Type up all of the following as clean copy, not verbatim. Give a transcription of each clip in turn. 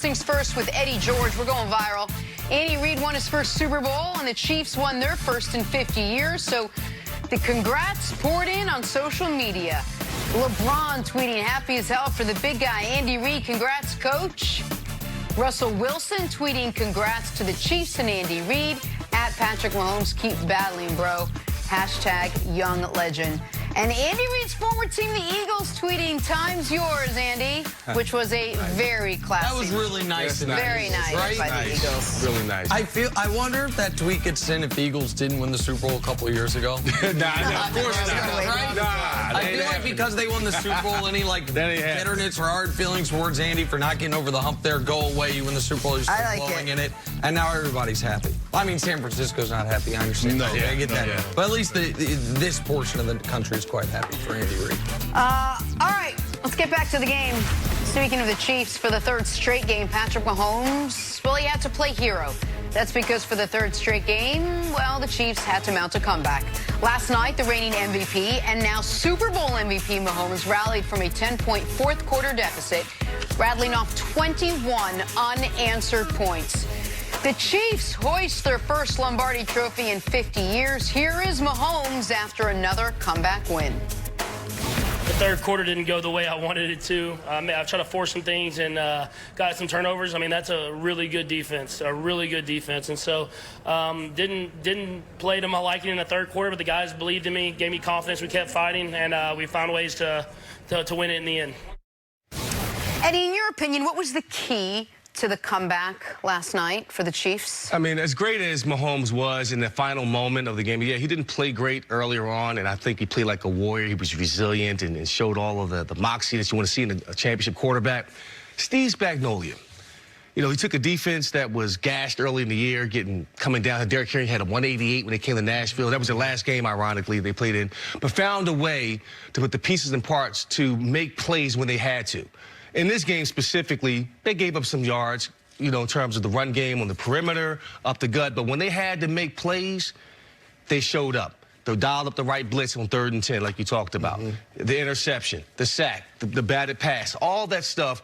Things first with Eddie George. We're going viral. Andy Reid won his first Super Bowl, and the Chiefs won their first in 50 years. So the congrats poured in on social media. LeBron tweeting happy as hell for the big guy. Andy Reid, congrats, coach. Russell Wilson tweeting congrats to the Chiefs and Andy Reid. At Patrick Mahomes, keep battling, bro. Hashtag young legend. And Andy Reid's former team, the Eagles, tweeting, time's yours, Andy, which was a very classy. That was really nice. Very nice, right? by the Eagles. Really nice. I wonder if that tweet gets sent if the Eagles didn't win the Super Bowl a couple of years ago. Of course not. Right? Nah, I feel like because they won the Super Bowl, any bitterness or hard feelings towards Andy for not getting over the hump there go away. You win the Super Bowl, you start blowing in it, and now everybody's happy. I mean, San Francisco's not happy. I understand. I get that. But at least this portion of the country is quite happy for Andy Reid. All right, let's get back to the game. Speaking of the Chiefs, for the third straight game, Patrick Mahomes, well, he had to play hero. That's because for the third straight game, well, the Chiefs had to mount a comeback. Last night, the reigning MVP and now Super Bowl MVP Mahomes rallied from a 10-point fourth quarter deficit, rattling off 21 unanswered points. The Chiefs hoist their first Lombardi trophy in 50 years. Here is Mahomes after another comeback win. The third quarter didn't go the way I wanted it to. I tried to force some things and got some turnovers. I mean, that's a really good defense, And so didn't play to my liking in the third quarter, but the guys believed in me, gave me confidence. We kept fighting, and we found ways to win it in the end. Eddie, in your opinion, what was the key to the comeback last night for the Chiefs? I mean, as great as Mahomes was in the final moment of the game, yeah, he didn't play great earlier on, and I think he played like a warrior. He was resilient and showed all of the moxie that you want to see in a championship quarterback. Steve Spagnuolo, you know, he took a defense that was gashed early in the year, coming down. Derrick Henry had a 188 when they came to Nashville. That was their last game, ironically, they played in, but found a way to put the pieces and parts to make plays when they had to. In this game specifically, they gave up some yards, you know, in terms of the run game on the perimeter, up the gut. But when they had to make plays, they showed up. They dialed up the right blitz on 3rd and 10, like you talked about. The interception, the sack, the batted pass, all that stuff.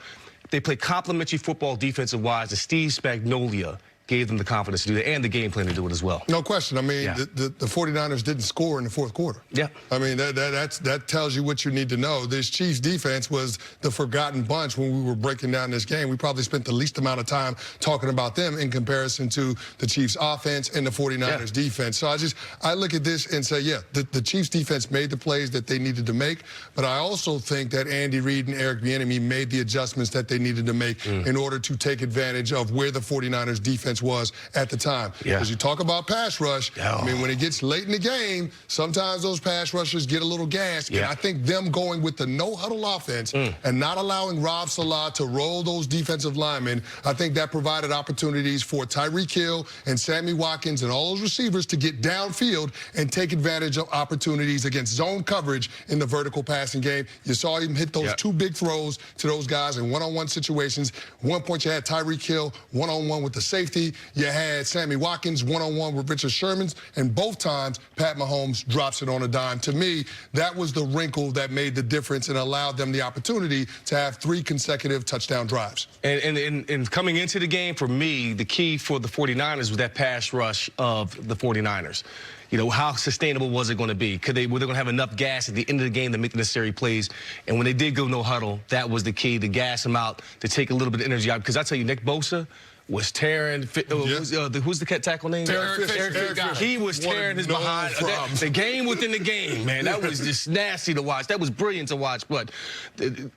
They played complimentary football defensive-wise. The Steve Spagnuolo gave them the confidence to do that and the game plan to do it as well. No question. I mean, the 49ers didn't score in the fourth quarter. Yeah. I mean, that tells you what you need to know. This Chiefs defense was the forgotten bunch when we were breaking down this game. We probably spent the least amount of time talking about them in comparison to the Chiefs offense and the 49ers defense. So I look at this and say, yeah, the Chiefs defense made the plays that they needed to make, but I also think that Andy Reid and Eric Bieniemy made the adjustments that they needed to make in order to take advantage of where the 49ers defense was at the time. Because you talk about pass rush, I mean, when it gets late in the game, sometimes those pass rushers get a little gassed. And I think them going with the no-huddle offense and not allowing Rob Salah to roll those defensive linemen, I think that provided opportunities for Tyreek Hill and Sammy Watkins and all those receivers to get downfield and take advantage of opportunities against zone coverage in the vertical passing game. You saw him hit those two big throws to those guys in one-on-one situations. One point you had Tyreek Hill one-on-one with the safety. You had Sammy Watkins one-on-one with Richard Sherman, and both times Pat Mahomes drops it on a dime. To me, that was the wrinkle that made the difference and allowed them the opportunity to have 3 consecutive touchdown drives. And coming into the game, for me, the key for the 49ers was that pass rush of the 49ers. You know, how sustainable was it going to be? Were they going to have enough gas at the end of the game to make the necessary plays? And when they did go no huddle, that was the key, to gas them out, to take a little bit of energy out. Because I tell you, Nick Bosa was tearing. Who's the tackle name? Eric Fisher. He was tearing his behind. The game within the game, man. That was just nasty to watch. That was brilliant to watch. But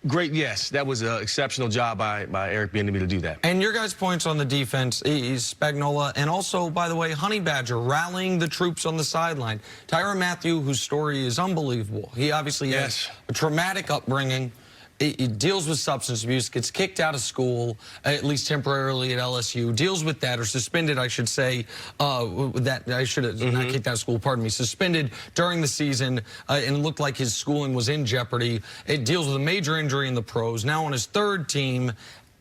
great, yes, that was an exceptional job by Eric Bieniemy to do that. And your guys' points on the defense is Spagnuolo, and also, by the way, Honey Badger rallying the troops on the sideline. Tyrann Mathieu, whose story is unbelievable. He obviously has a traumatic upbringing. He deals with substance abuse, gets kicked out of school, at least temporarily at LSU, deals with that, or suspended, I should say, I should have not kicked out of school, pardon me, suspended during the season, and it looked like his schooling was in jeopardy. It deals with a major injury in the pros, now on his 3rd team,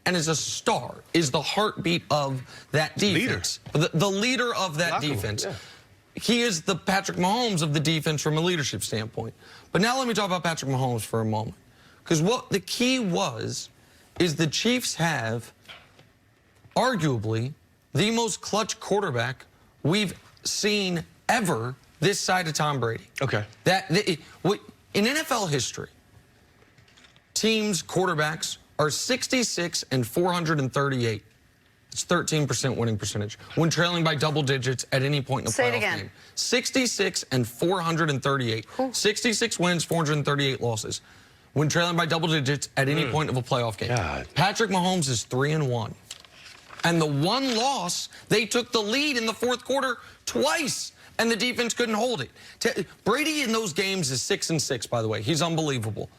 and is a star, is the heartbeat of that defense. The leader of that defense. He is the Patrick Mahomes of the defense from a leadership standpoint. But now let me talk about Patrick Mahomes for a moment. Because what the key was is the Chiefs have arguably the most clutch quarterback we've seen ever this side of Tom Brady. Okay. In NFL history, teams' quarterbacks are 66 and 438. It's 13% winning percentage when trailing by double digits at any point in the playoff game. 66 and 438. 66 wins, 438 losses when trailing by double digits at any point of a playoff game. God. Patrick Mahomes is 3-1. And the one loss, they took the lead in the fourth quarter twice, and the defense couldn't hold it. Brady in those games is 6-6, by the way. He's unbelievable.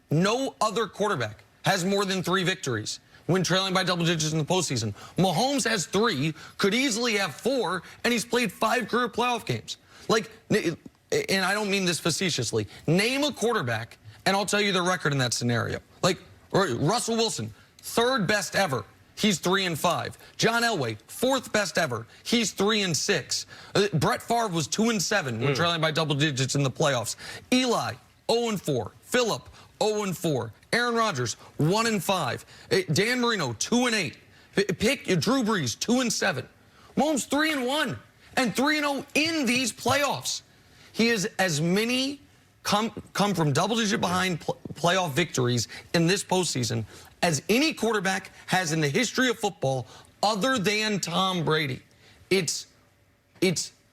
No other quarterback has more than 3 victories when trailing by double digits in the postseason. Mahomes has 3, could easily have 4, and he's played 5 career playoff games. Like, and I don't mean this facetiously, name a quarterback, and I'll tell you the record in that scenario. Like, Russell Wilson, 3rd best ever. He's 3-5. John Elway, 4th best ever. He's 3-6. Brett Favre was 2-7 when trailing by double digits in the playoffs. Eli, 0-4. Phillip, 0-4. Aaron Rodgers, 1-5. Dan Marino, 2-8. Pick Drew Brees, 2-7. Mahomes, 3-1 and 3-0 in these playoffs. He has as many come from double-digit behind playoff victories in this postseason as any quarterback has in the history of football other than Tom Brady. It's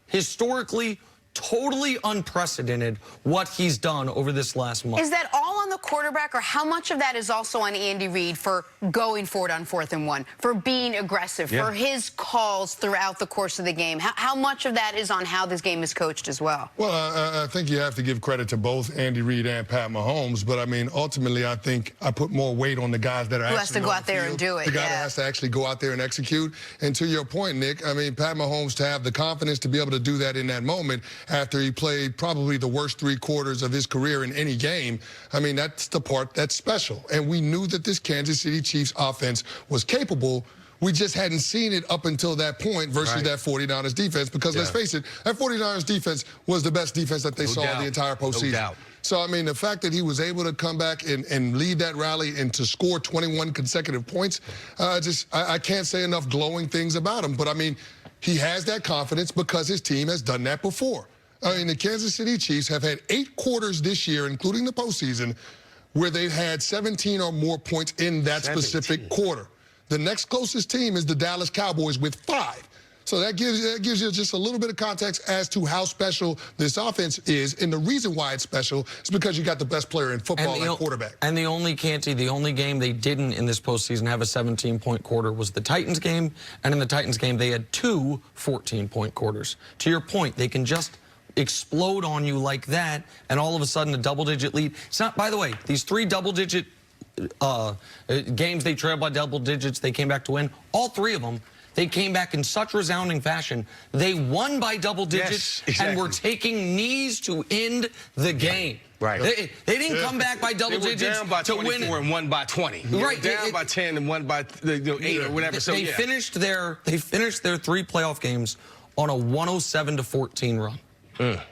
historically totally unprecedented what he's done over this last month. Is that all on the quarterback, or how much of that is also on Andy Reid for going for it on 4th and 1, for being aggressive, for his calls throughout the course of the game? How much of that is on how this game is coached as well? Well, I think you have to give credit to both Andy Reid and Pat Mahomes, but I mean, ultimately, I think I put more weight on the guys that are who has to go out there and do it. The guy that has to actually go out there and execute. And to your point, Nick, I mean, Pat Mahomes to have the confidence to be able to do that in that moment after he played probably the worst 3 quarters of his career in any game. I mean, that's the part that's special. And we knew that this Kansas City Chiefs offense was capable. We just hadn't seen it up until that point versus that 49ers defense, because let's face it, that 49ers defense was the best defense that they saw the entire postseason. No doubt. So, I mean, the fact that he was able to come back and lead that rally and to score 21 consecutive points, I can't say enough glowing things about him. But, I mean, he has that confidence because his team has done that before. I mean, the Kansas City Chiefs have had 8 quarters this year, including the postseason, where they've had 17 or more points in that specific quarter. The next closest team is the Dallas Cowboys with 5. So that gives you just a little bit of context as to how special this offense is. And the reason why it's special is because you got the best player in football at quarterback. And the only game they didn't in this postseason have a 17-point quarter was the Titans game. And in the Titans game, they had 2 14-point quarters. To your point, they can just explode on you like that, and all of a sudden a double-digit lead. It's not, by the way, these 3 double-digit games they trailed by double digits, they came back to win. All 3 of them, they came back in such resounding fashion. They won by double digits and were taking knees to end the game. Right. They didn't come back by double digits down by to 24 win and won by 20. Right. Down by 10 and won by 8 or whatever. So they finished their 3 playoff games on a 107-14 run.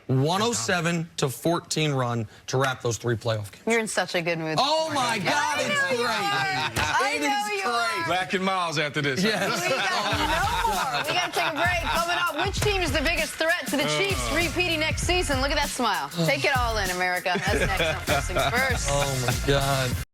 107-14 run to wrap those 3 playoff games. You're in such a good mood. Oh my God, it's great. I know you are. Back in miles after this. Yes. We got no more. We got to take a break. Coming up, which team is the biggest threat to the Chiefs repeating next season? Look at that smile. Take it all in, America. That's next on First Things First. Oh my God.